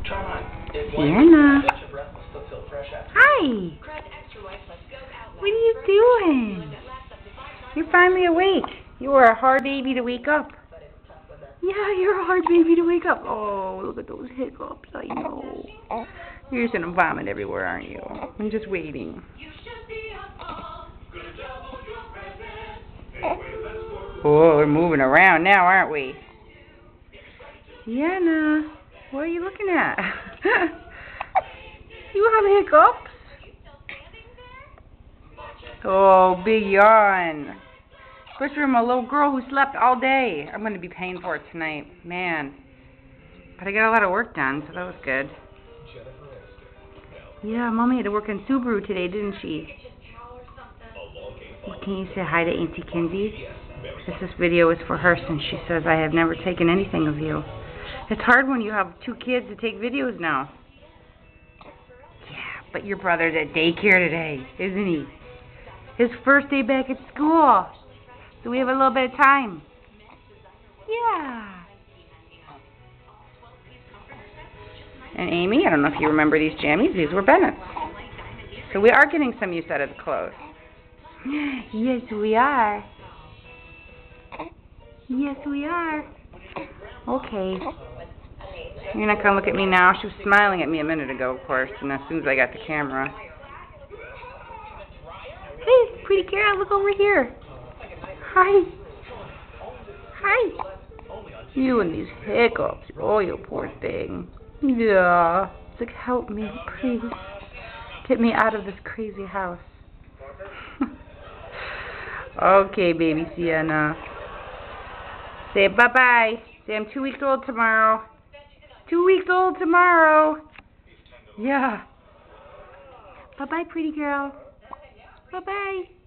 Sienna. Hi. What are you doing? You're finally awake. You were a hard baby to wake up. Yeah, you're a hard baby to wake up. Oh, look at those hiccups. I know. You're just going to vomit everywhere, aren't you? I'm just waiting. Oh, we're moving around now, aren't we? Sienna, what are you looking at? You have hiccups? Oh, big yawn. Especially from a little girl who slept all day. I'm going to be paying for it tonight. Man. But I got a lot of work done, so that was good. Yeah, Mommy had to work in Subaru today, didn't she? Well, can you say hi to Auntie Kinsey? This video is for her since she says I have never taken anything of you. It's hard when you have 2 kids to take videos now. Yeah, but your brother's at daycare today, isn't he? His first day back at school. So we have a little bit of time. Yeah. And Amy, I don't know if you remember these jammies. These were Bennett's. So we are getting some use out of the clothes. Yes, we are. Yes, we are. Okay. You're not going to look at me now. She was smiling at me a minute ago, of course, and as soon as I got the camera. Hey, pretty girl, look over here. Hi. Hi. You and these hiccups. Oh, you poor thing. Yeah. It's like, help me, please. Get me out of this crazy house. Okay, baby Sienna. Say bye-bye. Say I'm 2 weeks old tomorrow. 2 weeks old tomorrow. Yeah. Bye-bye, pretty girl. Bye-bye.